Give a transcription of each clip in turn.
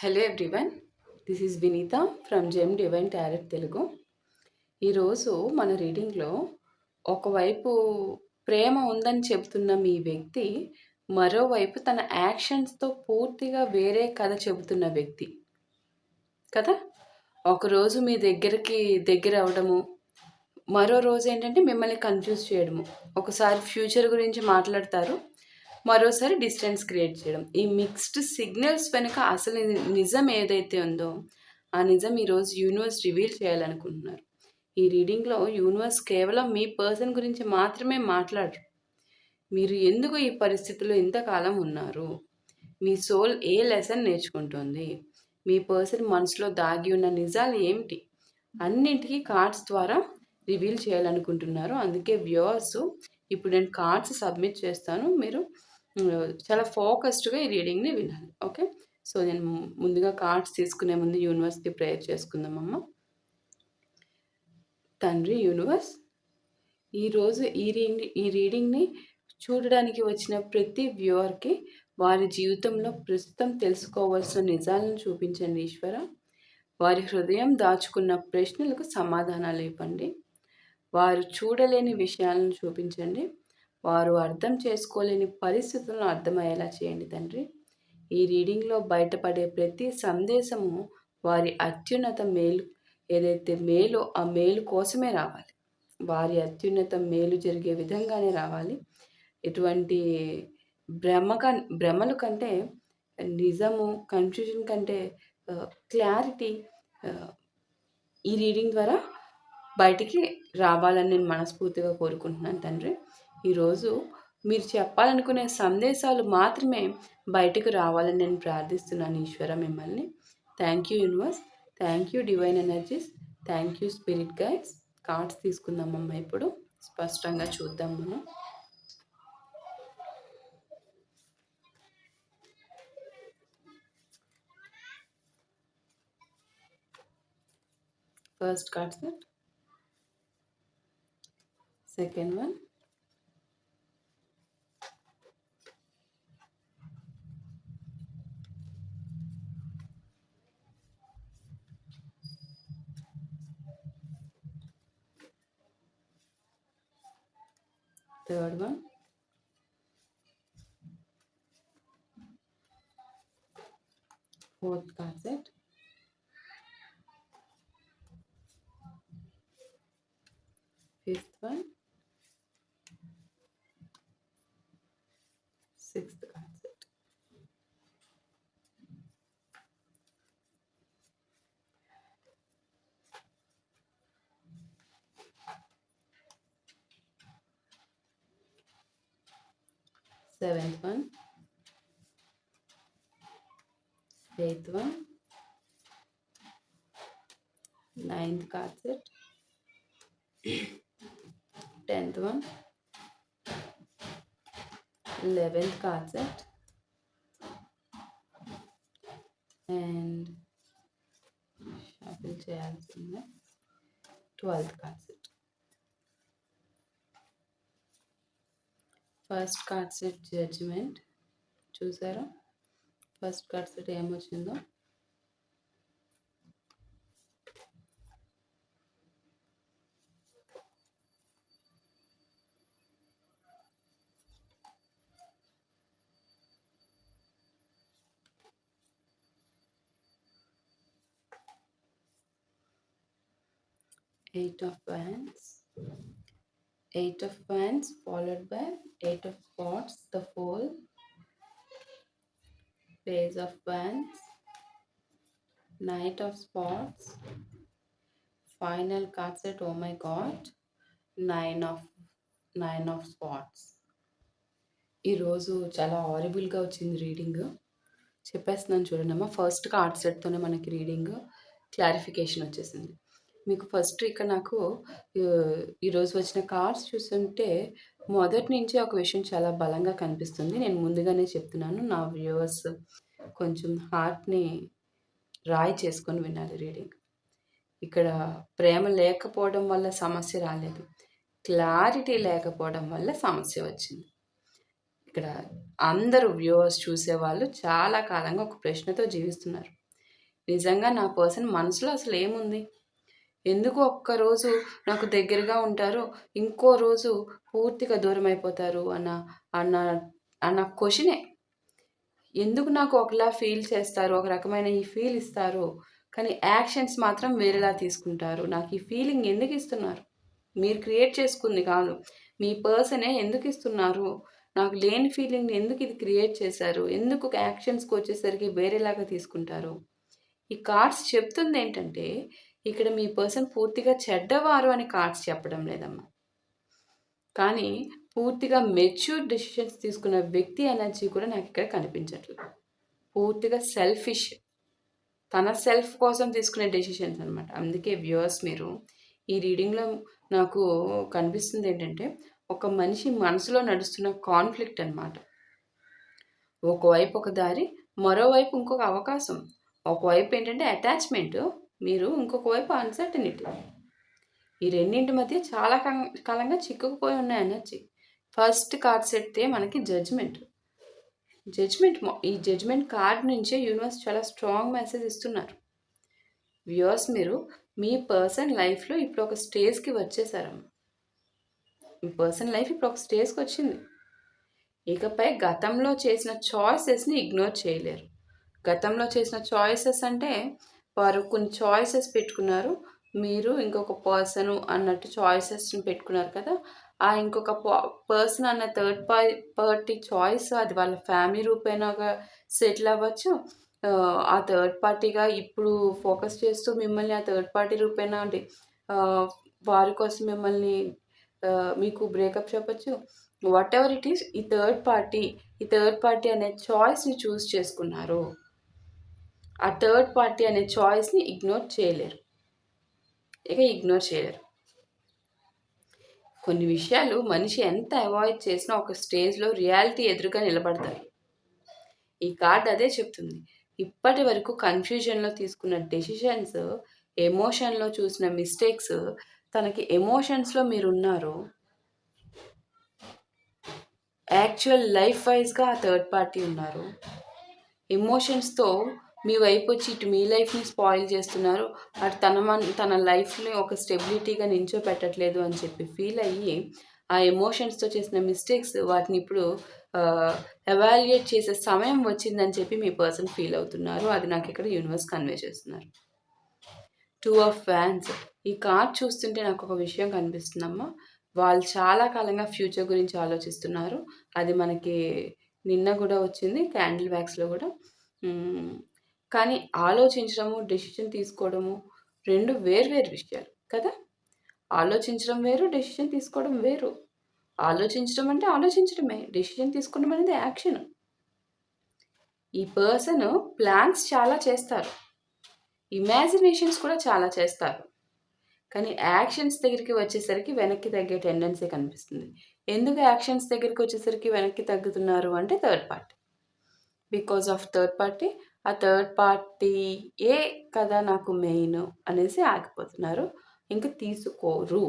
Hello everyone, this is Vineetha from gem divine tarot Telugu. ఈరోజు మన రీడింగ్లో ఒకవైపు ప్రేమ ఉందని చెబుతున్న మీ వ్యక్తి మరోవైపు తన యాక్షన్స్తో పూర్తిగా వేరే కథ చెబుతున్న వ్యక్తి కదా. ఒకరోజు మీ దగ్గర అవడము, మరో రోజు ఏంటంటే మిమ్మల్ని కన్ఫ్యూజ్ చేయడము. ఒకసారి ఫ్యూచర్ గురించి మాట్లాడతారు, మరోసారి డిస్టెన్స్ క్రియేట్ చేయడం. ఈ మిక్స్డ్ సిగ్నల్స్ వెనుక అసలు నిజం ఏదైతే ఉందో ఆ నిజం ఈరోజు యూనివర్స్ రివీల్ చేయాలనుకుంటున్నారు. ఈ రీడింగ్లో యూనివర్స్ కేవలం మీ పర్సన్ గురించి మాత్రమే మాట్లాడరు. మీరు ఎందుకు ఈ పరిస్థితిలో ఇంతకాలం ఉన్నారు, మీ సోల్ ఏ లెసన్ నేర్చుకుంటుంది, మీ పర్సన్ మనసులో దాగి ఉన్న నిజాలు ఏమిటి, అన్నింటికీ కార్డ్స్ ద్వారా రివీల్ చేయాలనుకుంటున్నారు. అందుకే వ్యూవర్స్, ఇప్పుడు నేను కార్డ్స్ సబ్మిట్ చేస్తాను, మీరు చాలా ఫోకస్డ్గా ఈ రీడింగ్ని వినాలి. ఓకే, సో నేను ముందుగా కార్డ్స్ తీసుకునే ముందు యూనివర్స్కి ప్రేయర్ చేసుకుందామమ్మ. తండ్రి యూనివర్స్, ఈరోజు ఈ రీడింగ్ని చూడడానికి వచ్చిన ప్రతి వ్యూవర్కి వారి జీవితంలో ప్రస్తుతం తెలుసుకోవాల్సిన నిజాలను చూపించండి ఈశ్వర. వారి హృదయం దాచుకున్న ప్రశ్నలకు సమాధానాలు ఇవ్వండి. వారు చూడలేని విషయాలను చూపించండి. వారు అర్థం చేసుకోలేని పరిస్థితులను అర్థమయ్యేలా చేయండి తండ్రి. ఈ రీడింగ్లో బయటపడే ప్రతి సందేశము వారి అత్యున్నత మేలు, ఏదైతే మేలో ఆ మేలు కోసమే రావాలి. వారి అత్యున్నత మేలు జరిగే విధంగానే రావాలి. ఎటువంటి భ్రమలు కంటే నిజము, కన్ఫ్యూజన్ కంటే క్లారిటీ ఈ రీడింగ్ ద్వారా బయటికి రావాలని నేను మనస్ఫూర్తిగా కోరుకుంటున్నాను తండ్రి. ఈరోజు మీరు చెప్పాలనుకునే సందేశాలు మాత్రమే బయటకు రావాలని నేను ప్రార్థిస్తున్నాను ఈశ్వర మిమ్మల్ని. Thank you universe, thank you divine energies, thank you spirit guides. Cards తీసుకుందామమ్మా, ఇప్పుడు స్పష్టంగా చూద్దాం మనం. First card set, second one, third one, fourth card set, fifth one, sixth card set. Seventh one, eighth one, ninth card set, 10th one, 11th card set, and shuffle చేయాల్సిందే 12th card set. First card set judgement. చూసారా first card set ఏమొచ్చిందో? Eight of Wands, Eight of Wands followed by Eight of Swords, the Fool, Page of Wands, Knight of Swords, final card set, oh my god, Nine of Swords. ఈరోజు చాలా హారిబుల్గా వచ్చింది reading. చెప్పేస్తున్నాను చూడండి అమ్మ. First card సెట్తోనే మనకి reading clarification వచ్చేసింది. మీకు first ఇక్కడ నాకు ఈరోజు వచ్చిన కార్డ్స్ చూస్తుంటే మొదటి నుంచి ఒక విషయం చాలా బలంగా కనిపిస్తుంది. నేను ముందుగానే చెప్తున్నాను, నా వ్యూవర్స్ కొంచెం హార్ట్ని రాయి చేసుకొని వినాలి రీడింగ్. ఇక్కడ ప్రేమ లేకపోవడం వల్ల సమస్య రాలేదు, క్లారిటీ లేకపోవడం వల్ల సమస్య వచ్చింది. ఇక్కడ అందరూ వ్యూవర్స్ చూసేవాళ్ళు చాలా కాలంగా ఒక ప్రశ్నతో జీవిస్తున్నారు. నిజంగా నా పర్సన్ మనసులో అసలు ఏముంది? ఎందుకు ఒక్కరోజు నాకు దగ్గరగా ఉంటారు, ఇంకో రోజు పూర్తిగా దూరమైపోతారు అన్న అన్న క్వెషనే. ఎందుకు నాకు ఒకలా ఫీల్ చేస్తారు, ఒక రకమైన ఈ ఫీల్ ఇస్తారు, కానీ యాక్షన్స్ మాత్రం వేరేలా తీసుకుంటారు. నాకు ఈ ఫీలింగ్ ఎందుకు ఇస్తున్నారు? మీరు క్రియేట్ చేసుకుంది కాదు. మీ పర్సనే ఎందుకు ఇస్తున్నారు? నాకు లేని ఫీలింగ్‌ని ఎందుకు ఇది క్రియేట్ చేశారు? ఎందుకు యాక్షన్స్‌కొచ్చేసరికి వేరేలాగా తీసుకుంటారు? ఈ కార్డ్స్ చెప్తుందేంటంటే, ఇక్కడ మీ పర్సన్ పూర్తిగా చెడ్డవారు అని కార్డ్స్ చెప్పడం లేదమ్మా. కానీ పూర్తిగా మెచ్యూర్ డెసిషన్స్ తీసుకున్న వ్యక్తి ఎనర్జీ కూడా నాకిక్కడ కనిపించట్లేదు. పూర్తిగా సెల్ఫిష్. తన సెల్ఫ్ కోసం తీసుకునే డెసిషన్స్ అనమాట. అందుకే వ్యూవర్స్ మీరు ఈ రీడింగ్‌లో నాకు కనిపిస్తుందేంటంటే, ఒక మనిషి మనసులో నడుస్తున్న కాన్‌ఫ్లిక్ట్ అనమాట. ఒకవైపు ఒక దారి, మరోవైపు ఇంకొక అవకాశం. ఒకవైపు ఏంటంటే అటాచ్‌మెంటు, మీరు ఇంకొక వైపు అన్‌సర్టనిటీ. ఈ రెండింటి మధ్య చాలా కాలంగా చిక్కుకుపోయి ఉన్న ఎనర్జీ. ఫస్ట్ కార్డ్ సెట్టే మనకి జడ్జ్‌మెంట్. ఈ జడ్జ్‌మెంట్ కార్డ్ నుంచే యూనివర్స్ చాలా స్ట్రాంగ్ మెసేజ్ ఇస్తున్నారు. వ్యూవర్స్ మీరు మీ పర్సన్ లైఫ్‌లో ఇప్పుడు ఒక స్టేజ్‌కి వచ్చేసారమ్మ. మీ పర్సన్ లైఫ్ ఇప్పుడు ఒక స్టేజ్‌కి వచ్చింది. ఇకపై గతంలో చేసిన చాయిసెస్‌ని ఇగ్నోర్ చేయలేరు. గతంలో చేసిన చాయిసెస్ అంటే వారు కొన్ని చాయిసెస్ పెట్టుకున్నారు. మీరు ఇంకొక పర్సను అన్నట్టు చాయిసెస్‌ని పెట్టుకున్నారు కదా! ఆ ఇంకొక పర్సన్ అన్న థర్డ్ పార్టీ చాయిస్ అది వాళ్ళ ఫ్యామిలీ రూపేణాగా సెటిల్ అవ్వచ్చు. ఆ థర్డ్ పార్టీగా ఇప్పుడు ఫోకస్ చేస్తూ మిమ్మల్ని ఆ థర్డ్ పార్టీ రూపేణా అంటే వారి కోసం మిమ్మల్ని మీకు బ్రేకప్ చెప్పొచ్చు. వాటెవర్ ఇట్ ఈస్ ఈ థర్డ్ పార్టీ అనే చాయిస్‌ని చూజ్ చేసుకున్నారు. ఆ థర్డ్ పార్టీ అనే చాయిస్‌ని ఇగ్నోర్ చేయలేరు. కొన్ని విషయాలు మనిషి ఎంత అవాయిడ్ చేసినా ఒక స్టేజ్‌లో రియాలిటీ ఎదురుగా నిలబడతాయి. ఈ కార్డ్ అదే చెప్తుంది. ఇప్పటి వరకు కన్‌ఫ్యూజన్‌లో తీసుకున్న డెసిషన్స్, ఎమోషన్‌లో చూసిన మిస్టేక్స్, తనకి ఎమోషన్స్‌లో మీరున్నారు. యాక్చువల్ లైఫ్ వైస్‌గా ఆ థర్డ్ పార్టీ ఉన్నారు. ఎమోషన్స్‌తో మీ వైపొచ్చి ఇటు మీ లైఫ్‌ని స్పాయిల్ చేస్తున్నారు. అటు తన లైఫ్‌ని ఒక స్టెబిలిటీగా నించోపెట్టట్లేదు అని చెప్పి ఫీల్ అయ్యి, ఆ ఎమోషన్స్‌తో చేసిన మిస్టేక్స్ వాటిని ఇప్పుడు ఎవాల్యుయేట్ చేసే సమయం వచ్చిందని చెప్పి మీ పర్సన్ ఫీల్ అవుతున్నారు. అది నాకిక్కడ యూనివర్స్ కన్వే చేస్తున్నారు. 2 ఆఫ్ వ్యాన్స్. ఈ కార్డ్ చూస్తుంటే నాకొక విషయం కనిపిస్తుందమ్మా. వాళ్ళు చాలా కాలంగా ఫ్యూచర్ గురించి ఆలోచిస్తున్నారు. అది మనకి నిన్న గూడా వచ్చింది క్యాండిల్ వ్యాక్స్‌లో గూడా. కానీ ఆలోచించడము, డెసిషన్ తీసుకోవడము 2 వేర్వేరు విషయాలు కదా! ఆలోచించడం వేరు, డెసిషన్ తీసుకోవడం వేరు. ఆలోచించడం అంటే ఆలోచించడమే. డెసిషన్ తీసుకోవడం అనేది యాక్షన్. ఈ పర్సన్ ప్లాన్స్ చాలా చేస్తారు. ఇమాజినేషన్స్ కూడా చాలా చేస్తారు. కానీ యాక్షన్స్ దగ్గరికి వచ్చేసరికి వెనక్కి తగ్గే టెండెన్సీ కనిపిస్తుంది. ఎందుకు యాక్షన్స్ దగ్గరికి వచ్చేసరికి వెనక్కి తగ్గుతున్నారు అంటే third party. Because of third party. ఆ థర్డ్ పార్టీయే కదా నాకు మెయిన్ అనేసి ఆగిపోతున్నారు. ఇంక తీసుకోరు.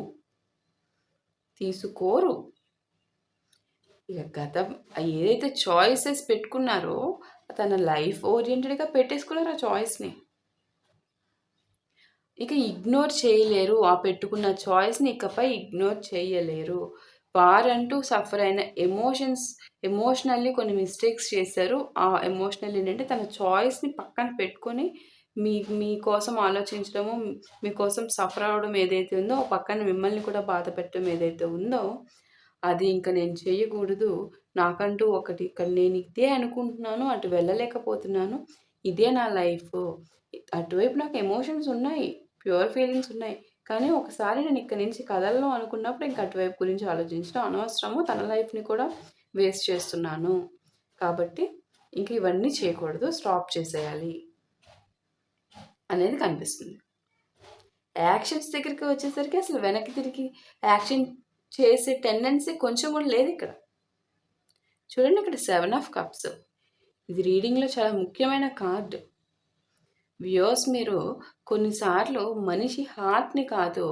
ఇక ఏదైతే చాయిసెస్ పెట్టుకున్నారో తన లైఫ్ ఓరియెంటెడ్‌గా పెట్టేసుకున్నారు ఆ చాయిస్‌ని. ఇక ఇగ్నోర్ చేయలేరు. ఆ పెట్టుకున్న చాయిస్‌ని ఇకపై ఇగ్నోర్ చేయలేరు. వారంటూ సఫర్ అయిన ఎమోషనల్లీ కొన్ని మిస్టేక్స్ చేశారు. ఆ ఎమోషనల్ ఏంటంటే తన చాయిస్‌ని పక్కన పెట్టుకొని మీకోసం ఆలోచించడము, మీకోసం సఫర్ అవ్వడం ఏదైతే ఉందో, పక్కన మిమ్మల్ని కూడా బాధ పెట్టడం ఏదైతే ఉందో, అది ఇంక నేను చేయకూడదు. నాకంటూ ఒకటి ఇక్కడ నేను ఇదే అనుకుంటున్నాను. అటు వెళ్ళలేకపోతున్నాను. ఇదే నా లైఫు. అటువైపు నాకు ఎమోషన్స్ ఉన్నాయి. ప్యూర్ ఫీలింగ్స్ ఉన్నాయి. కానీ ఒకసారి నేను ఇక్కడి నుంచి కదలను అనుకున్నప్పుడు ఇంక అటువైపు గురించి ఆలోచించడం అనవసరము. తన లైఫ్‌ని కూడా వేస్ట్ చేస్తున్నాను. కాబట్టి ఇంక ఇవన్నీ చేయకూడదు. స్టాప్ చేసేయాలి అనేది కనిపిస్తుంది. యాక్షన్స్ దగ్గరికి వచ్చేసరికి అసలు వెనక్కి తిరిగి యాక్షన్ చేసే టెండెన్సీ కొంచెం కూడా లేదిక్కడ. చూడండి ఇక్కడ 7 ఆఫ్ కప్స్. ఇది రీడింగ్‌లో చాలా ముఖ్యమైన కార్డ్. వ్యూవర్స్ మీరు కొన్నిసార్లు మనిషి హార్ట్‌ని కాదు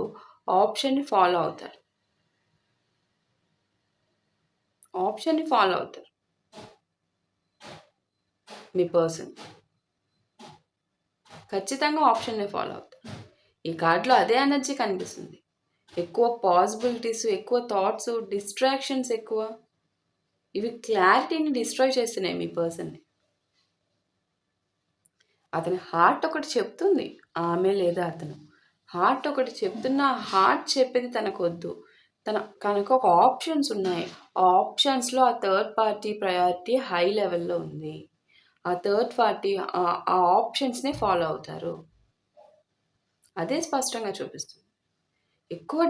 ఆప్షన్‌ని ఫాలో అవుతారు. మీ పర్సన్. ఖచ్చితంగా ఆప్షన్‌నే ఫాలో అవుతారు. ఈ కార్డ్‌లో అదే ఎనర్జీ కనిపిస్తుంది. ఎక్కువ పాసిబిలిటీస్, ఎక్కువ థాట్స్, డిస్ట్రాక్షన్స్ ఎక్కువ. ఇవి క్లారిటీని డిస్ట్రాయ్ చేస్తున్నాయి మీ పర్సన్‌ని. అతని హార్ట్ ఒకటి చెప్తుంది. ఆమె లేదా అతను. హార్ట్ ఒకటి చెప్తున్నా హార్ట్ చెప్పేది తనకొద్దు. తనకు ఒక ఆప్షన్స్ ఉన్నాయి. ఆ ఆప్షన్స్‌లో ఆ థర్డ్ పార్టీ ప్రయారిటీ హై లెవెల్‌లో ఉంది. ఆ థర్డ్ పార్టీ ఆ ఆప్షన్స్‌నే ఫాలో అవుతారు. అదే స్పష్టంగా చూపిస్తుంది. ఎక్కువ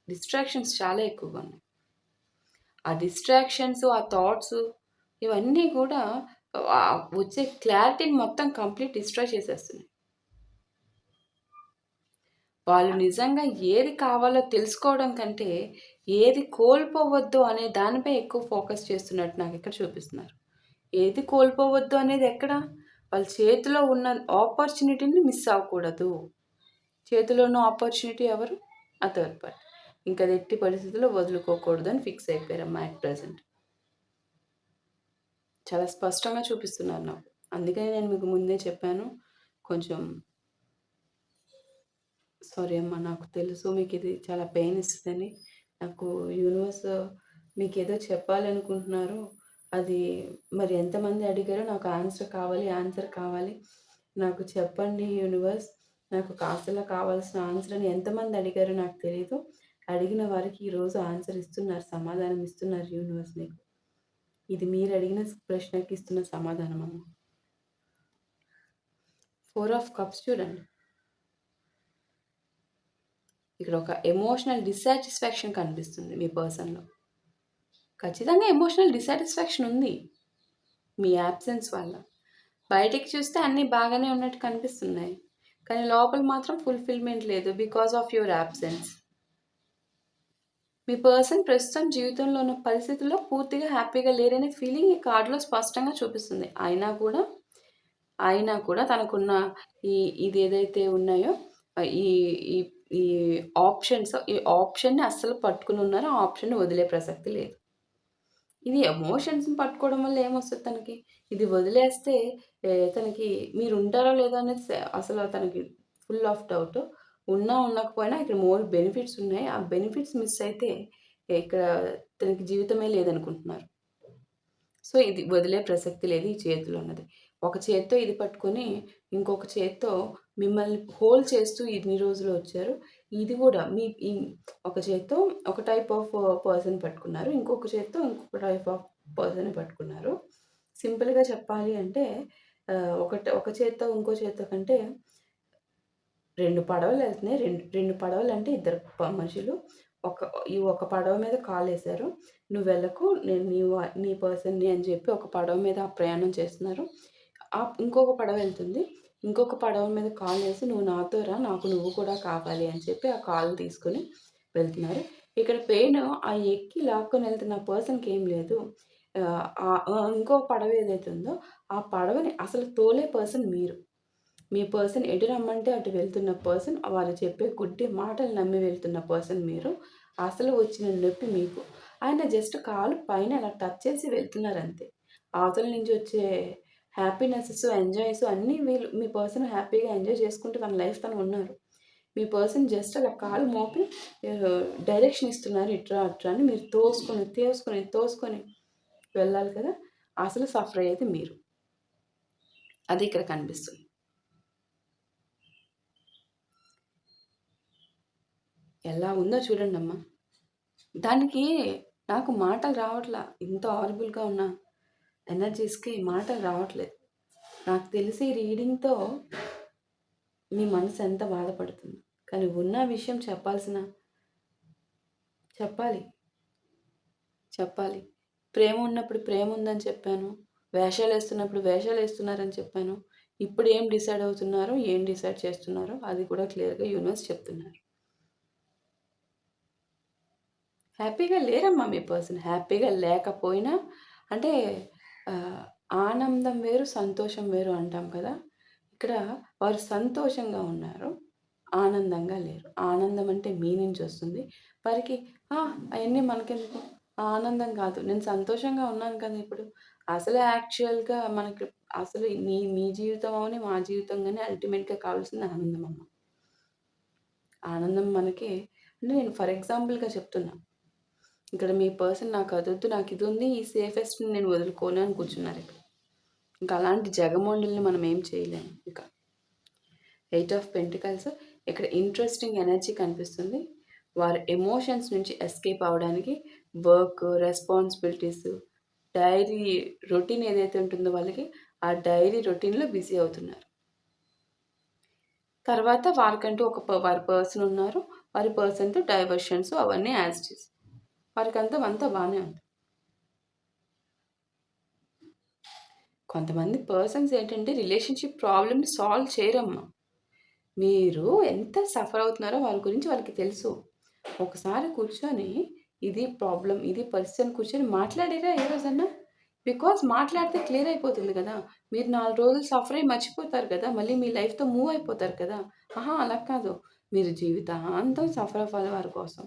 డిస్ట్రాక్షన్స్ చాలా ఎక్కువగా ఉన్నాయి. ఆ డిస్ట్రాక్షన్స్, ఆ థాట్స్ ఇవన్నీ కూడా వచ్చే క్లారిటీని మొత్తం కంప్లీట్ డిస్ట్రాయ్ చేసేస్తున్నాయి. వాళ్ళు నిజంగా ఏది కావాలో తెలుసుకోవడం కంటే, ఏది కోల్పోవద్దు అనే దానిపై ఎక్కువ ఫోకస్ చేస్తున్నట్టు నాకిక్కడ చూపిస్తున్నారు. ఏది కోల్పోవద్దు అనేది ఎక్కడ? వాళ్ళ చేతిలో ఉన్న ఆపర్చునిటీని మిస్ అవ్వకూడదు. చేతిలో ఉన్న ఆపర్చునిటీ ఎవరు? ఆ థర్డ్ పార్టీ. ఇంక అది ఎట్టి పరిస్థితుల్లో వదులుకోకూడదు అని ఫిక్స్ అయిపోయారమ్మా అట్ ప్రెజెంట్. చాలా స్పష్టంగా చూపిస్తున్నారు నాకు. అందుకనే నేను మీకు ముందే చెప్పాను. కొంచెం సారీ అమ్మా, నాకు తెలుసు మీకిది చాలా పెయిన్ ఇస్తదని. నాకు యూనివర్స్ మీకేదో చెప్పాలనుకుంటున్నారు. అది మరి ఎంతమంది అడిగారో నాకు ఆన్సర్ కావాలి. నాకు చెప్పండి యూనివర్స్. నాకు కాస్తలా కావాల్సిన ఆన్సర్ అని ఎంతమంది అడిగారో నాకు తెలీదు. అడిగిన వారికి ఈరోజు ఆన్సర్ ఇస్తున్నారు. సమాధానం ఇస్తున్నారు యూనివర్స్ మీకు. ఇది మీరు అడిగిన ప్రశ్నకి ఇస్తున్న సమాధానం అమ్మ. 4 ఆఫ్ కప్స్ చూడండి. ఇక్కడ ఒక ఎమోషనల్ డిస్సాటిస్ఫాక్షన్ కనిపిస్తుంది మీ పర్సన్‌లో. ఖచ్చితంగా ఎమోషనల్ డిస్సాటిస్ఫాక్షన్ ఉంది. మీ యాబ్సెన్స్ వల్ల. బయటికి చూస్తే అన్నీ బాగానే ఉన్నట్టు కనిపిస్తున్నాయి. కానీ లోపల మాత్రం ఫుల్‌ఫిల్‌మెంట్ లేదు because of your absence. Me person ప్రస్తుతం జీవితంలో ఉన్న పరిస్థితుల్లో పూర్తిగా హ్యాపీగా లేరనే ఫీలింగ్ ఈ కార్డ్‌లో స్పష్టంగా చూపిస్తుంది. అయినా కూడా తనకున్న ఇదేదైతే ఉన్నాయో ఈ ఈ ఈ ఈ ఆప్షన్‌ని అస్సలు పట్టుకొని ఉన్నారో ఆ ఆప్షన్‌ని వదిలే ప్రసక్తి లేదు. ఇది ఎమోషన్స్‌ని పట్టుకోవడం వల్ల ఏమొస్తది తనకి? ఇది వదిలేస్తే తనకి మీరుంటారో లేదో అనేది అసలు తనకి ఫుల్ ఆఫ్ డౌట్. ఉండకపోయినా ఇక్కడ మోర్ బెనిఫిట్స్ ఉన్నాయి. ఆ బెనిఫిట్స్ మిస్ అయితే ఇక్కడ తనకి జీవితమే లేదనుకుంటున్నారు. సో, ఇది వదిలే ప్రసక్తి లేదు ఈ చేతిలో ఉన్నది. ఒక చేత్తో ఇది పట్టుకొని, ఇంకొక చేత్తో మిమ్మల్ని హోల్డ్ చేస్తూ ఇన్ని రోజులు వచ్చారు. ఇది గూడా ఈ ఒక చేత్తో ఒక టైప్ ఆఫ్ పర్సన్ పట్టుకున్నారు. ఇంకొక చేత్తో ఇంకొక టైప్ ఆఫ్ పర్సన్‌ని పట్టుకున్నారు. సింపుల్‌గా చెప్పాలి అంటే ఒక చేత్తో ఇంకో చేత్తో కంటే 2 పడవలెళ్తున్నాయి. 2 పడవలంటే ఇద్దరు మనుషులు. ఒక ఒక పడవ మీద కాలేశారు. "నువ్వెళ్ళకు. నేను నీ పర్సన్‌ని" అని చెప్పి ఒక పడవ మీద ప్రయాణం చేస్తున్నారు. ఇంకొక పడవెళ్తుంది. ఇంకొక పడవ మీద కాలేసి "నువ్వు నాతో రా. నాకు నువ్వు కూడా కావాలి" అని చెప్పి ఆ కాలు తీసుకొని వెళ్తున్నారు. ఇక్కడ పెయిన్ ఎక్కి లాక్కొని వెళ్తున్న పర్సన్‌కి ఏం లేదు. ఇంకో పడవ ఏదైతే ఉందో, ఆ పడవని అసలు తోలే పర్సన్ మీరు. మీ పర్సన్ ఎటు రమ్మంటే అటు వెళ్తున్న పర్సన్, వాళ్ళు చెప్పే గుడ్డి మాటలు నమ్మి వెళ్తున్న పర్సన్ మీరు. అసలు వచ్చిన నొప్పి మీకు. ఆయన జస్ట్ కాలు పైన అలా టచ్ చేసి వెళ్తున్నారంతే. అవతల నుంచి వచ్చే హ్యాపీనెసెస్, ఎంజాయ్స్ అన్నీ మీ పర్సన్ హ్యాపీగా ఎంజాయ్ చేసుకుంటూ తన లైఫ్ తను ఉన్నారు. మీ పర్సన్ జస్ట్ అలా కాలు మోపి డైరెక్షన్ ఇస్తున్నారు. ఇట్రా, అట్రా అని మీరు తోసుకొని వెళ్ళాలి కదా! అసలు సఫర్ అయ్యేది మీరు. అది ఇక్కడ కనిపిస్తుంది. ఎలా ఉందో చూడండమ్మా. దానికి నాకు మాటలు రావట్లా. ఇంత హారబుల్‌గా ఉన్న ఎనర్జీస్‌కి మాటలు రావట్లేదు. నాకు తెలిసి రీడింగ్‌తో మీ మనసు ఎంత బాధపడుతుందో. కానీ ఉన్న విషయం చెప్పాలి. చెప్పాలి. ప్రేమ ఉన్నప్పుడు ప్రేమ ఉందని చెప్పాను. వేషాలేస్తున్నప్పుడు వేషాలేస్తున్నారని చెప్పాను. ఇప్పుడు ఏం డిసైడ్ అవుతున్నారో, ఏం డిసైడ్ చేస్తున్నారో అది కూడా క్లియర్‌గా యూనివర్స్ చెప్తున్నారు. హ్యాపీగా లేరమ్మా మీ పర్సన్. హ్యాపీగా లేకపోయినా అంటే ఆనందం వేరు, సంతోషం వేరు అంటాం కదా! ఇక్కడ వారు సంతోషంగా ఉన్నారు. ఆనందంగా లేరు. ఆనందం అంటే మీ నుంచొస్తుంది. వారికి అయన్నీ మనకెందుకు? ఆనందం కాదు. నేను సంతోషంగా ఉన్నాను కదా ఇప్పుడు. అసలు యాక్చువల్‌గా మనకి అసలు మీ జీవితం అవని, మా జీవితం గాని అల్టిమేట్‌గా కావాల్సింది ఆనందం అమ్మ. ఆనందం మనకి అంటే నేను ఫర్ ఎగ్జాంపుల్‌గా చెప్తున్నా. ఇక్కడ మీ పర్సన్ నాకు అదొద్దు, నాకు ఇదుంది, ఈ సేఫెస్ట్‌ని నేను వదులుకోను అని కూర్చున్నారిక్కడ. ఇంకా అలాంటి జగమొండుల్ని మనం ఏం చేయలేము ఇంకా. 8 ఆఫ్ పెంటికల్స్ ఇక్కడ ఇంట్రెస్టింగ్ ఎనర్జీ కనిపిస్తుంది. వారు ఎమోషన్స్ నుంచి ఎస్కేప్ అవ్వడానికి వర్క్, రెస్పాన్సిబిలిటీస్, డైరీ రొటీన్ ఏదైతే ఉంటుందో వాళ్ళకి, ఆ డైరీ రొటీన్‌లో బిజీ అవుతున్నారు. తర్వాత వారికంటూ వారి పర్సన్ ఉన్నారు. వారి పర్సన్‌తో డైవర్షన్స్ అవన్నీ యాజ్ ఇట్ ఈజ్. వారికంతా బానే ఉంది. కొంతమంది పర్సన్స్ ఏంటంటే రిలేషన్‌షిప్ ప్రాబ్లమ్‌ని సాల్వ్ చేయరమ్మా. మీరు ఎంత సఫర్ అవుతున్నారో వారి గురించి వాళ్ళకి తెలుసు. ఒకసారి కూర్చొని ఇది ప్రాబ్లమ్, ఇది పరిస్థితి అని కూర్చొని మాట్లాడారా ఏ రోజన్నా? బికాజ్ మాట్లాడితే క్లియర్ అయిపోతుంది కదా! మీరు 4 రోజులు సఫర్ అయ్యి మర్చిపోతారు కదా! మళ్ళీ మీ లైఫ్‌తో మూవ్ అయిపోతారు కదా! అలా కాదు. మీరు జీవితాంతం సఫర్ అవ్వాలి వారి కోసం.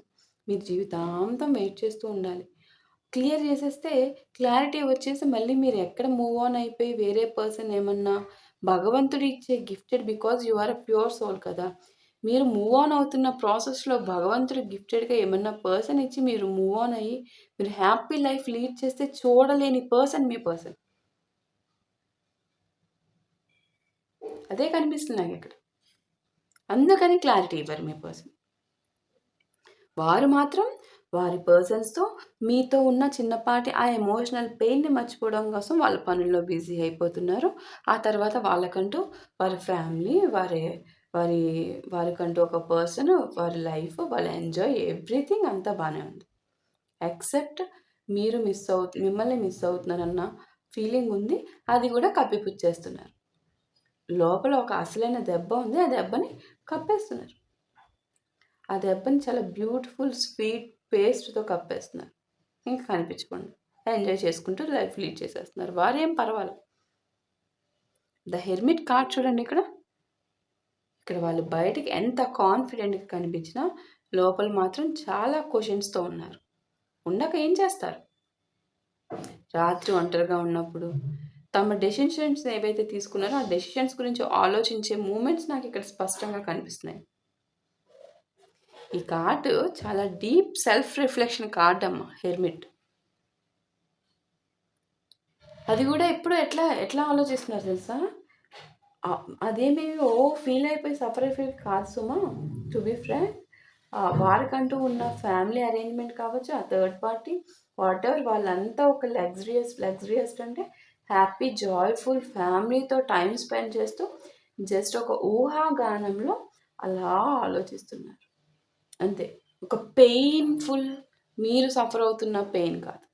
మీరు జీవితాంతం వెయిట్ చేస్తూ ఉండాలి. క్లియర్ చేసేస్తే క్లారిటీ వచ్చేసి మళ్ళీ మీరు ఎక్కడ మూవ్ ఆన్ అయిపోయి వేరే పర్సన్ ఏమన్నా భగవంతుడు ఇచ్చే gifted because you are a pure soul కదా! మీరు మూవ్ ఆన్ అవుతున్న ప్రాసెస్‌లో భగవంతుడు గిఫ్టెడ్‌గా ఏమన్నా పర్సన్ ఇచ్చి మీరు మూవ్ ఆన్ అయ్యి మీరు హ్యాపీ లైఫ్ లీడ్ చేస్తే చూడలేని పర్సన్ మీ పర్సన్. అదే కనిపిస్తుంది నాకిక్కడ. అందుకని క్లారిటీ ఇవ్వరు మీ పర్సన్. వారు మాత్రం వారి పర్సన్స్‌తో మీతో ఉన్న చిన్నపాటి ఆ ఎమోషనల్ పెయిన్‌ని మర్చిపోవడం కోసం వాళ్ళ పనుల్లో బిజీ అయిపోతున్నారు. ఆ తర్వాత వాళ్ళకంటూ వారి ఫ్యామిలీ, వారి వారికంటూ ఒక పర్సన్, వారి లైఫ్, వాళ్ళు ఎంజాయ్ ఎవ్రీథింగ్ అంతా బానే ఉంది. ఎక్సెప్ట్ మీరు మిమ్మల్ని మిస్ అవుతున్నారన్న ఫీలింగ్ ఉంది. అది కూడా కప్పిపుచ్చేస్తున్నారు. లోపల ఒక అసలైన దెబ్బ ఉంది. ఆ దెబ్బని కప్పేస్తున్నారు. ఆ దెబ్బని చాలా బ్యూటిఫుల్ స్వీట్ పేస్ట్‌తో కప్పేస్తున్నారు. ఇంక కనిపించకుండా. ఎంజాయ్ చేసుకుంటూ లైఫ్ లీడ్ చేసేస్తున్నారు. వారేం పర్వాలేదు. ద హెర్మిట్ కార్డ్ చూడండి ఇక్కడ. ఇక్కడ వాళ్ళు బయటికి ఎంత కాన్ఫిడెంట్‌గా కనిపించినా లోపల మాత్రం చాలా క్వెషన్స్‌తో ఉన్నారు. ఉండక ఏం చేస్తారు? రాత్రి ఒంటరిగా ఉన్నప్పుడు తమ డెసిషన్స్ ఏవైతే తీసుకున్నారో ఆ డెసిషన్స్ గురించి ఆలోచించే మూమెంట్స్ నాకు ఇక్కడ స్పష్టంగా కనిపిస్తున్నాయి. ఈ కార్డు చాలా డీప్ సెల్ఫ్ రిఫ్లెక్షన్ కార్డ్ అమ్మ హెర్మిట్. అది కూడా ఎప్పుడు ఎట్లా ఆలోచిస్తున్నారు తెలుసా? అదేమి ఫీల్ అయిపోయి సఫర్ అయిపోయి కాదు సుమా. టు బి ఫ్రాంక్, వారికంటూ ఉన్న ఫ్యామిలీ అరేంజ్మెంట్ కావచ్చు, ఆ థర్డ్ పార్టీ వాట్ ఎవర్, వాళ్ళంతా ఒక లగ్జరియస్ అంటే హ్యాపీ జాయ్ఫుల్ ఫ్యామిలీతో టైం స్పెండ్ చేస్తూ జస్ట్ ఒక ఊహాగానంలో అలా ఆలోచిస్తున్నారు అంతే. ఒక పెయిన్ఫుల్ మీరు సఫర్ అవుతున్న పెయిన్ కాదు.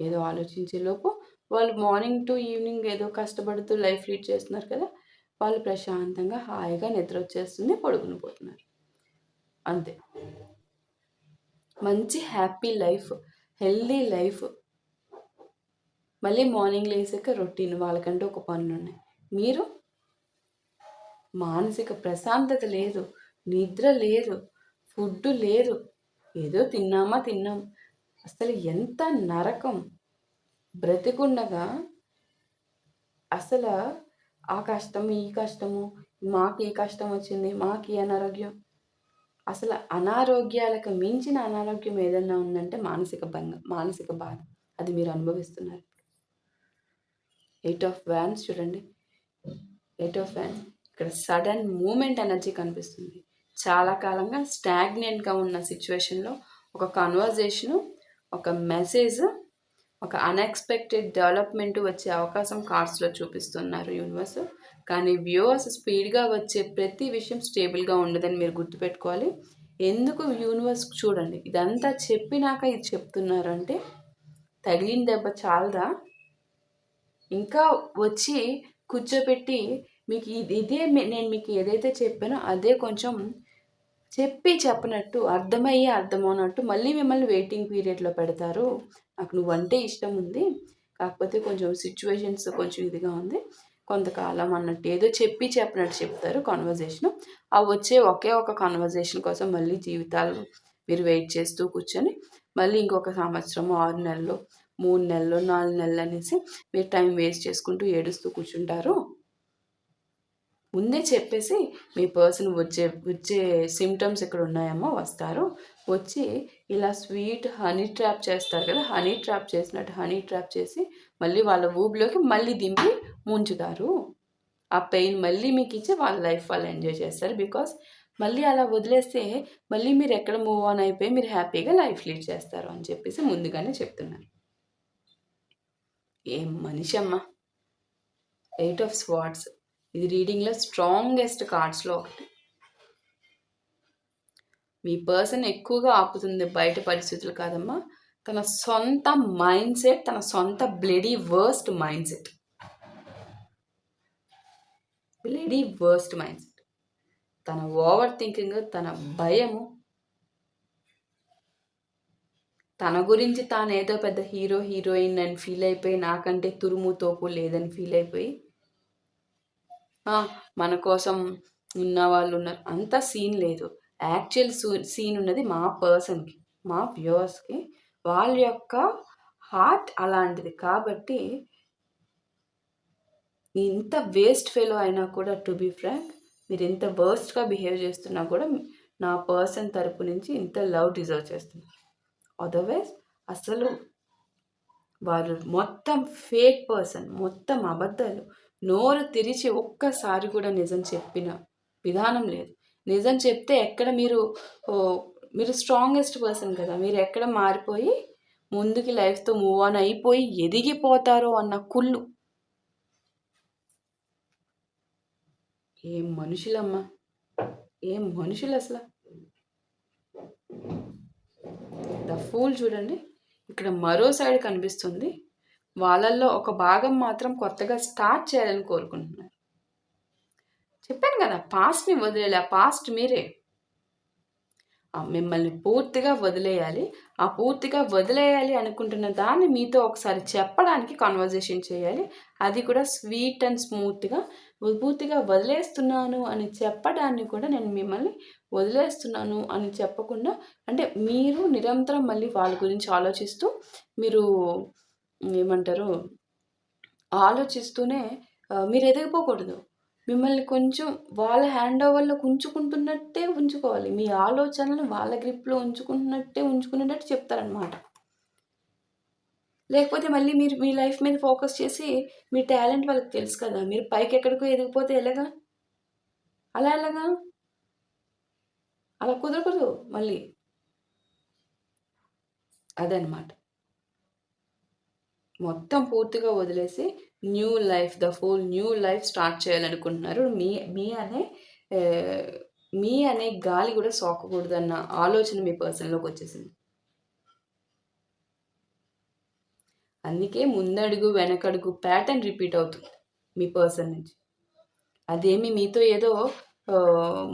ఏదో ఆలోచించేలోపు వాళ్ళు మార్నింగ్ టు ఈవినింగ్ ఏదో కష్టపడుతూ లైఫ్ లీడ్ చేస్తున్నారు కదా! వాళ్ళు ప్రశాంతంగా హాయిగా నిద్ర వచ్చేస్తుంది, పడుకుని పోతున్నారు అంతే. మంచి హ్యాపీ లైఫ్, హెల్దీ లైఫ్. మళ్ళీ మార్నింగ్ లేసాక రొటీన్ వాళ్ళకంటూ ఒక పనులున్నాయి. మీరు మానసిక ప్రశాంతత లేదు, నిద్ర లేదు, ఫుడ్ లేదు. ఏదో తిన్నాం. అసలు ఎంత నరకం. బ్రతికుండగా అసలు ఆ కష్టం, ఈ కష్టము, మాకు ఈ కష్టం వచ్చింది, మాకు ఈ అనారోగ్యం. అసలు అనారోగ్యాలకు మించిన అనారోగ్యం ఏదన్నా ఉందంటే మానసిక బాధ. అది మీరు అనుభవిస్తున్నారు. 8 ఆఫ్ వ్యాన్స్ చూడండి. 8 ఆఫ్ వ్యాన్స్ ఇక్కడ సడన్ మూమెంట్ ఎనర్జీ కనిపిస్తుంది. చాలా కాలంగా స్టాగ్నెంట్గా ఉన్న సిచ్యువేషన్లో ఒక కన్వర్జేషను, ఒక మెసేజ్, ఒక అన్ఎక్స్పెక్టెడ్ డెవలప్మెంట్ వచ్చే అవకాశం కార్డ్స్లో చూపిస్తున్నారు యూనివర్స్. కానీ వ్యూవర్స్ స్పీడ్గా వచ్చే ప్రతి విషయం స్టేబుల్గా ఉండదని మీరు గుర్తుపెట్టుకోవాలి. ఎందుకు యూనివర్స్ చూడండి, ఇదంతా చెప్పినాక ఇది చెప్తున్నారు అంటే తగిలిన దెబ్బ చాలదా, ఇంకా వచ్చి కూర్చోపెట్టి మీకు నేను మీకు ఏదైతే చెప్పానో అదే కొంచెం చెప్పనట్టు అర్థమవునట్టు మళ్ళీ మిమ్మల్ని వెయిటింగ్ పీరియడ్లో పెడతారు. నాకు నువ్వంటే ఇష్టం ఉంది, కాకపోతే కొంచెం సిచ్యువేషన్స్ కొంచెం ఇదిగా ఉంది, కొంతకాలం అన్నట్టు ఏదో చెప్పనట్టు చెప్తారు కన్వర్జేషను. ఆ వచ్చే ఒకే ఒక కన్వర్జేషన్ కోసం మళ్ళీ జీవితాలు మీరు వెయిట్ చేస్తూ కూర్చొని మళ్ళీ ఇంకొక సంవత్సరము 6 నెలలు 3 నెలలు, 4 నెలలు అనేసి మీరు టైం వేస్ట్ చేసుకుంటూ ఏడుస్తూ కూర్చుంటారు. ముందే చెప్పేసి మీ పర్సన్ వచ్చే వచ్చే సిమ్టమ్స్ ఇక్కడ ఉన్నాయమ్మా, వస్తారు. వచ్చి ఇలా స్వీట్ హనీ ట్రాప్ చేస్తారు కదా, హనీ ట్రాప్ చేసినట్టు హనీ ట్రాప్ చేసి మళ్ళీ వాళ్ళ ఊబిలోకి మళ్ళీ దింపి ముంచుతారు. ఆ పెయిన్ మళ్ళీ మీకు ఇచ్చి వాళ్ళ లైఫ్ వాళ్ళు ఎంజాయ్ చేస్తారు. బికాస్ మళ్ళీ అలా వదిలేస్తే మళ్ళీ మీరు ఎక్కడ మూవ్ ఆన్ అయిపోయి మీరు హ్యాపీగా లైఫ్ లీడ్ చేస్తారు అని చెప్పేసి ముందుగానే చెప్తున్నాను. ఏం మనిషి అమ్మ. 8 ఆఫ్ స్వార్డ్స్ ఇది రీడింగ్లో స్ట్రాంగెస్ట్ కార్డ్స్లో ఒకటి. మీ పర్సన్ ఎక్కువగా ఆపుతుంది బయట పరిస్థితులు కాదమ్మా, తన సొంత మైండ్ సెట్, తన సొంత bloody worst mind set. Bloody worst mind set. తన ఓవర్ థింకింగ్, తన భయము, తన గురించి తాను ఏదో పెద్ద హీరో హీరోయిన్ అని ఫీల్ అయిపోయి, నాకంటే తురుము తోపు లేదని ఫీల్ అయిపోయి, మన కోసం ఉన్న వాళ్ళు ఉన్నారు, అంత సీన్ లేదు. యాక్చువల్ సీన్ ఉన్నది మా పర్సన్కి, మా వ్యూవర్స్కి. వాళ్ళ యొక్క హార్ట్ అలాంటిది. కాబట్టి ఇంత వేస్ట్ ఫెలో అయినా కూడా, టు బీ ఫ్రాంక్, మీరు ఎంత వర్స్ట్గా బిహేవ్ చేస్తున్నా కూడా నా పర్సన్ తరపు నుంచి ఇంత లవ్ డిజర్వ్ చేస్తున్నారు. అదర్వైజ్ అసలు వారు మొత్తం ఫేక్ పర్సన్, మొత్తం అబద్ధాలు. నోరు తెరిచి ఒక్కసారి కూడా నిజం చెప్పిన విధానం లేదు. నిజం చెప్తే ఎక్కడ మీరు స్ట్రాంగెస్ట్ పర్సన్ కదా, మీరు ఎక్కడ మారిపోయి ముందుకి లైఫ్తో మూవ్ ఆన్ అయిపోయి ఎదిగిపోతారో అన్న కుళ్ళు. ఏం మనుషులమ్మా, ఏం మనుషులు అసలు. ద ఫూల్ చూడండి, ఇక్కడ మరో సైడ్ కనిపిస్తుంది. వాళ్ళల్లో ఒక భాగం మాత్రం కొత్తగా స్టార్ట్ చేయాలని కోరుకుంటున్నారు. చెప్పాను కదా, పాస్ట్ని వదిలేయాలి. ఆ పాస్ట్ మీరే. మిమ్మల్ని పూర్తిగా వదిలేయాలి. ఆ పూర్తిగా వదిలేయాలి అనుకుంటున్న దాన్ని మీతో ఒకసారి చెప్పడానికి కన్వర్జేషన్ చేయాలి. అది కూడా స్వీట్ అండ్ స్మూత్గా. పూర్తిగా వదిలేస్తున్నాను అని చెప్పడాన్ని కూడా నేను మిమ్మల్ని వదిలేస్తున్నాను అని చెప్పకుండా, అంటే మీరు నిరంతరం మళ్ళీ వాళ్ళ గురించి ఆలోచిస్తూ, మీరు ఏమంటారు, ఆలోచిస్తూనే మీరు ఎదిగిపోకూడదు. మిమ్మల్ని కొంచెం వాళ్ళ హ్యాండ్ ఓవర్లోకి ఉంచుకుంటున్నట్టే ఉంచుకోవాలి. మీ ఆలోచనలు వాళ్ళ గ్రిప్లో ఉంచుకునేటట్టు చెప్తారనమాట. లేకపోతే మళ్ళీ మీరు మీ లైఫ్ మీద ఫోకస్ చేసి మీ టాలెంట్ వాళ్ళకి తెలుసు కదా, మీరు పైకి ఎక్కడికో ఎదిగిపోతే ఎలాగా? ఎలాగా? అలా కుదరకూడదు మళ్ళీ. అదనమాట. మొత్తం పూర్తిగా వదిలేసి new life, the full new life start చేయాలనుకుంటున్నారు. మీ అనే గాలి కూడా సోకకూడదన్న ఆలోచన మీ పర్సన్లోకి వచ్చేసింది. అందుకే ముందడుగు వెనకడుగు ప్యాటర్న్ రిపీట్ అవుతుంది మీ పర్సన్ నుంచి. అదేమి మీతో ఏదో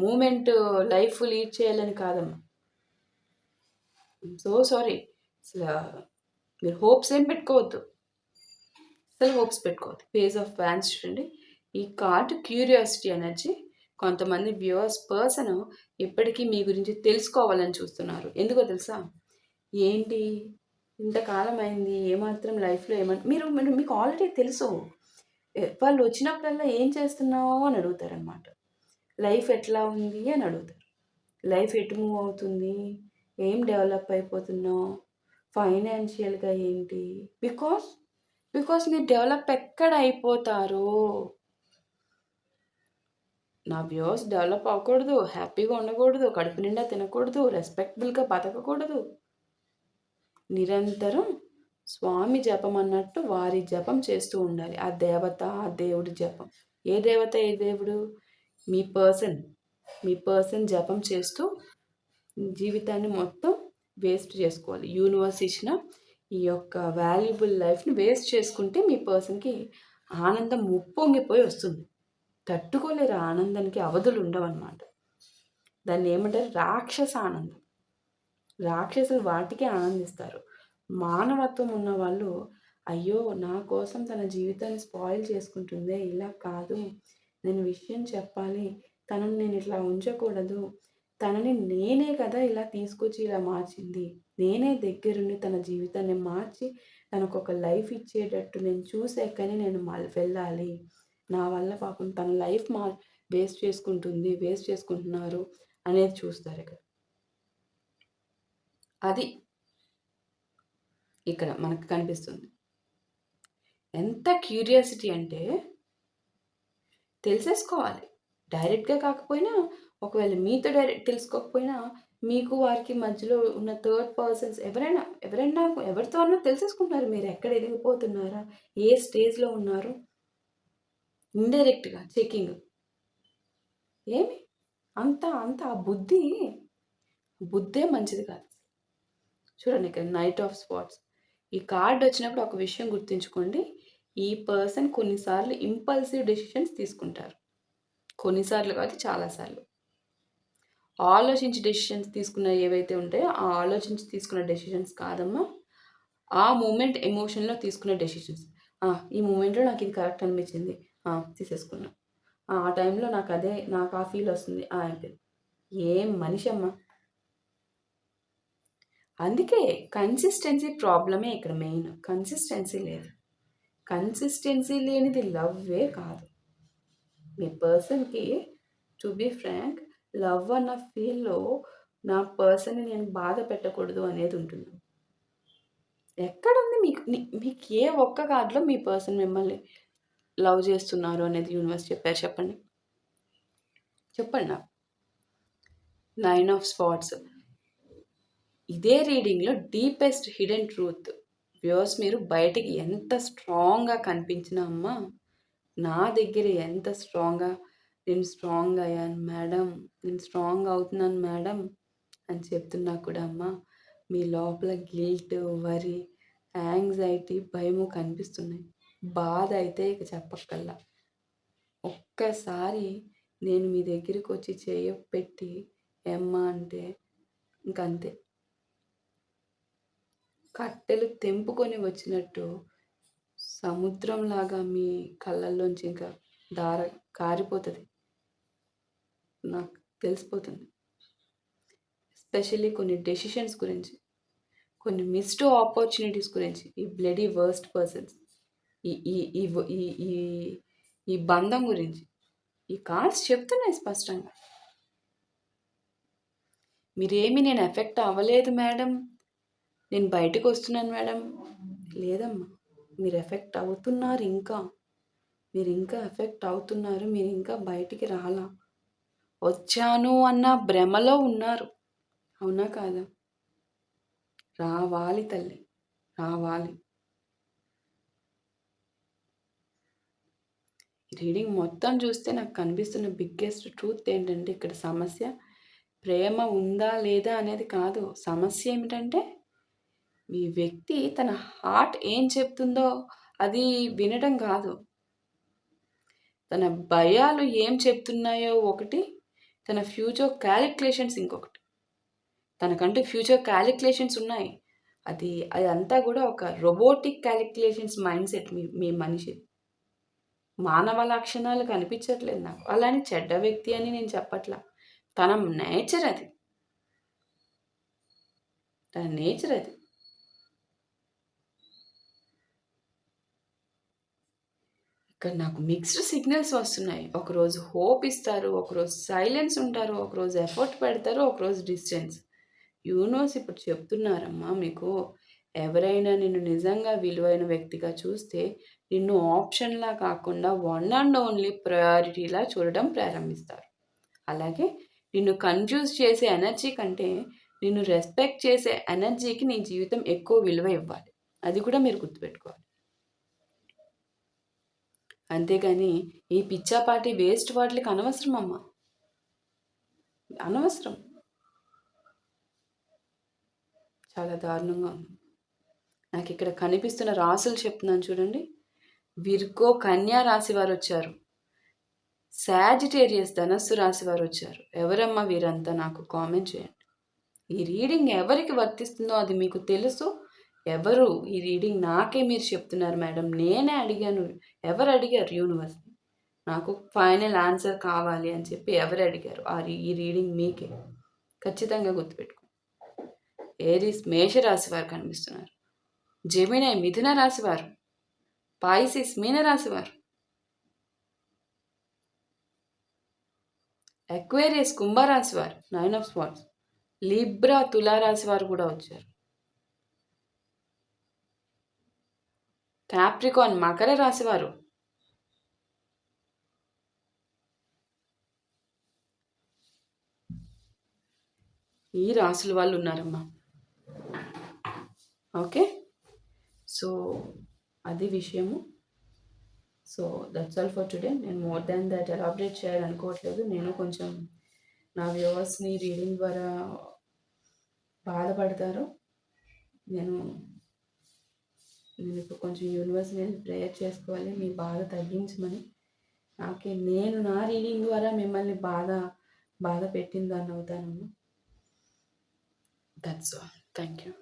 మూమెంట్ లైఫ్ లీడ్ చేయాలని కాదమ్మా. So sorry. అసలు మీరు హోప్స్ ఏం పెట్టుకోవద్దు. అసలు హోప్స్ పెట్టుకోవద్దు. పేజ్ ఆఫ్ వ్యాన్స్ చూడండి. ఈ కార్డు క్యూరియాసిటీ ఎనర్జీ. కొంతమంది వ్యూవర్స్ పర్సన్ ఇప్పటికీ మీ గురించి తెలుసుకోవాలని చూస్తున్నారు. ఎందుకో తెలుసా? ఏంటి ఇంతకాలం అయింది, ఏమాత్రం లైఫ్లో మీరు మీకు ఆల్రెడీ తెలుసు. వాళ్ళు వచ్చినప్పుడల్లా ఏం చేస్తున్నావు అని అడుగుతారనమాట. లైఫ్ ఎట్లా ఉంది అని అడుగుతారు. లైఫ్ ఎటు మూవ్ అవుతుంది, ఏం డెవలప్ అయిపోతున్నావు, ఫైనాన్షియల్గా ఏంటి. బికాస్ మీరు డెవలప్ ఎక్కడ అయిపోతారో. నా వ్యూవర్స్ డెవలప్ అవ్వకూడదు, హ్యాపీగా ఉండకూడదు, కడుపు నిండా తినకూడదు, రెస్పెక్టబుల్గా బతకకూడదు. నిరంతరం స్వామి జపం అన్నట్టు వారి జపం చేస్తూ ఉండాలి. ఆ దేవత, ఆ దేవుడి జపం. ఏ దేవత, ఏ దేవుడు? మీ పర్సన్ జపం చేస్తూ జీవితాన్ని మొత్తం వేస్ట్ చేసుకోవాలి. యూనివర్స్ ఇచ్చిన ఈ యొక్క వాల్యుబుల్ లైఫ్ని వేస్ట్ చేసుకుంటే మీ పర్సన్కి ఆనందం ఉప్పొంగిపోయి వస్తుంది. తట్టుకోలేరు ఆనందానికి అవధులు ఉండవన్నమాట. దాన్ని ఏమంటారు? రాక్షస ఆనందం. రాక్షసులు వాటికే ఆనందిస్తారు. మానవత్వం ఉన్న వాళ్ళు, అయ్యో నా కోసం తన జీవితాన్ని స్పాయిల్ చేసుకుంటుందే, ఇలా కాదు, నేను విషయం చెప్పాలి, తనని నేను ఇట్లా ఉంచకూడదు, తనని నేనే కదా ఇలా తీసుకొచ్చి ఇలా మార్చింది, నేనే దగ్గరుండి తన జీవితాన్ని మార్చి తనకొక లైఫ్ ఇచ్చేటట్టు నేను చూసాకనే నేను వెళ్ళాలి. నా వల్ల పాపం తన లైఫ్ వేస్ట్ చేసుకుంటున్నారు అనేది చూస్తారిక్కడ. అది ఇక్కడ మనకు కనిపిస్తుంది. ఎంత క్యూరియాసిటీ అంటే తెలిసేసుకోవాలి. డైరెక్ట్‌గా కాకపోయినా, ఒకవేళ మీతో డైరెక్ట్ తెలుసుకోకపోయినా, మీకు వారికి మధ్యలో ఉన్న థర్డ్ పర్సన్స్ ఎవరైనా ఎవరితో అన్నా తెలిసేసుకుంటున్నారు. మీరు ఎక్కడ ఎదిగిపోతున్నారా? ఏ స్టేజ్‌లో ఉన్నారు? ఇండైరెక్ట్‌గా చెకింగ్. ఏమి? అంత ఆ బుద్ధే మంచిది కాదు. చూడండి ఇక్కడ నైట్ ఆఫ్ స్పాట్స్. ఈ కార్డ్ వచ్చినప్పుడు ఒక విషయం గుర్తుంచుకోండి. ఈ పర్సన్ కొన్నిసార్లు ఇంపల్సివ్ డెసిషన్స్ తీసుకుంటారు. కొన్నిసార్లు కాదు, చాలాసార్లు. ఆలోచించి డెసిషన్స్ తీసుకున్న ఏవైతే ఉంటాయో, ఆ ఆలోచించి తీసుకున్న డెసిషన్స్ కాదమ్మా. ఆ మూమెంట్ ఎమోషన్‌లో తీసుకున్న డెసిషన్స్. ఈ మూమెంట్‌లో నాకు ఇది కరెక్ట్ అనిపించింది. తీసేసుకున్నా. ఆ టైంలో నాకు ఆ ఫీల్ వస్తుంది. అయిపోయింది. ఏం మనిషి అమ్మా! అందుకే కన్సిస్టెన్సీ ప్రాబ్లమే ఇక్కడ మెయిన్. కన్సిస్టెన్సీ లేదు. కన్సిస్టెన్సీ లేనిది లవ్వే కాదు. మీ పర్సన్‌కి టు బీ ఫ్రాంక్ లవ్ అన్న ఫీల్‌లో నా పర్సన్‌ని నేను బాధ పెట్టకూడదు అనేది ఉంటుంది. ఎక్కడుంది మీకు ఏ ఒక్క కార్డ్‌లో మీ పర్సన్ మిమ్మల్ని లవ్ చేస్తున్నారు అనేది యూనివర్స్ చెప్పారు చెప్పండి? చెప్పండి నాకు. 9 ఆఫ్ స్పాట్స్. ఇదే రీడింగ్‌లో డీపెస్ట్ హిడెన్ ట్రూత్. వ్యూవర్స్, మీరు బయటికి ఎంత స్ట్రాంగ్‌గా కనిపించినా అమ్మా, నా దగ్గర ఎంత నేను స్ట్రాంగ్ అయ్యాను మేడం, నేను స్ట్రాంగ్ అవుతున్నాను మేడం అని చెప్తున్నా కూడా అమ్మా, మీ లోపల గిల్ట్, వరి, యాంగ్జైటీ, భయము కనిపిస్తున్నాయి. బాధ అయితే ఇక చెప్పక్కర్లా. ఒక్కసారి నేను మీ దగ్గరికి వచ్చి పెట్టి ఏమ్మా అంటే ఇంకంతే. కట్టెలు తెంపుకొని వచ్చినట్టు సముద్రంలాగా మీ కళ్ళల్లోంచి ఇంకా కారిపోతుంది. నాకు తెలిసిపోతుంది. ఎస్పెషల్లీ కొన్ని డెసిషన్స్ గురించి, కొన్ని మిస్డ్ ఆపర్చునిటీస్ గురించి, ఈ బ్లడీ వర్స్ట్ పర్సన్స్, ఈ ఈ ఈ ఈ ఈ ఈ బంధం గురించి ఈ కార్డ్స్ చెప్తున్నాయి స్పష్టంగా. నేను ఎఫెక్ట్ అవ్వలేదు మేడం, నేను బయటకు వస్తున్నాను మేడం. లేదమ్మా, మీరు ఎఫెక్ట్ అవుతున్నారు. మీరు ఇంకా ఎఫెక్ట్ అవుతున్నారు. మీరు ఇంకా బయటికి రాలా. వచ్చాను అన్న భ్రమలో ఉన్నారు. అవునా కాదా? రావాలి తల్లి, రావాలి. రీడింగ్ మొత్తం చూస్తే నాకు కనిపిస్తున్న బిగ్గెస్ట్ ట్రూత్ ఏంటంటే, ఇక్కడ సమస్య ప్రేమ ఉందా లేదా అనేది కాదు. సమస్య ఏమిటంటే, మీ వ్యక్తి తన హార్ట్ ఏం చెప్తుందో అది వినడం కాదు. తన భయాలు ఏం చెప్తున్నాయో ఒకటి, తన ఫ్యూచర్ క్యాలిక్యులేషన్స్ ఇంకొకటి. తనకంటూ ఫ్యూచర్ క్యాలిక్యులేషన్స్ ఉన్నాయి. అదంతా కూడా ఒక రోబోటిక్ క్యాలిక్యులేషన్స్ మైండ్ సెట్ మీ మనిషి. మానవ లక్షణాలు కనిపించట్లేదు నాకు. అలాని చెడ్డ వ్యక్తి అని నేను చెప్పట్లా. తన నేచర్ అది. ఇక్కడ నాకు మిక్స్డ్ సిగ్నల్స్ వస్తున్నాయి. ఒకరోజు హోప్ ఇస్తారు, ఒకరోజు సైలెన్స్ ఉంటారు, ఒకరోజు ఎఫర్ట్ పెడతారు, ఒకరోజు డిస్టెన్స్. యూనివర్స్ ఇప్పుడు చెప్తున్నారమ్మా మీకు, ఎవరైనా నిన్ను నిజంగా విలువైన వ్యక్తిగా చూస్తే నిన్ను ఆప్షన్లా కాకుండా వన్ అండ్ ఓన్లీ ప్రయారిటీలా చూడడం ప్రారంభిస్తారు. అలాగే నిన్ను కన్ఫ్యూజ్ చేసే ఎనర్జీ కంటే నిన్ను రెస్పెక్ట్ చేసే ఎనర్జీకి నీ జీవితం ఎక్కువ విలువ ఇవ్వాలి. అది కూడా మీరు గుర్తుపెట్టుకోవాలి. అంతేగాని ఈ పిచ్చాపాటి వేస్ట్ వాటికి అనవసరం అమ్మా, అనవసరం. చాలా దారుణంగా ఉంది. నాకు ఇక్కడ కనిపిస్తున్న రాసులు చెప్తున్నాను చూడండి. విర్గో కన్యా రాశి వారు వచ్చారు. సాజిటేరియస్ ధనస్సు రాశి వారు వచ్చారు. ఎవరమ్మా వీరంతా నాకు కామెంట్ చేయండి. ఈ రీడింగ్ ఎవరికి వర్తిస్తుందో అది మీకు తెలుసు. ఎవరు ఈ రీడింగ్ నాకే మీరు చెప్తున్నారు మేడం, నేనే అడిగాను. ఎవరు అడిగారు? యూనివర్స్. నాకు ఫైనల్ ఆన్సర్ కావాలి అని చెప్పి ఎవరు అడిగారు? ఈ రీడింగ్ మీకే. ఖచ్చితంగా గుర్తుపెట్టుకో. ఏరీస్ మేషరాశి వారు కనిపిస్తున్నారు. జెమినై మిథున రాశివారు, పాయిసిస్ మీన రాశివారు, అక్వేరియస్ కుంభరాశివారు 9 ఆఫ్ స్వార్డ్స్, లిబ్రా తులారాశివారు కూడా వచ్చారు, క్యాప్రికాన్ మకర రాశివారు, ఈ రాశుల వాళ్ళు ఉన్నారమ్మా. ఓకే, సో అది విషయము. So that's all for today. నేను మోర్ దాన్ దట్ ఎలాబరేట్ చేయాలనుకోవట్లేదు. నేను కొంచెం నా వ్యూవర్స్ని రీడింగ్ ద్వారా బాధపడతారు. నేను ఇప్పుడు కొంచెం యూనివర్స్ మీద ప్రేయర్ చేసుకోవాలి, మీ బాధ తగ్గించమని. నేను నా రీడింగ్ ద్వారా మిమ్మల్ని బాధ పెట్టిన దాన్ని అవుతానమ్మా. That's all. Thank you.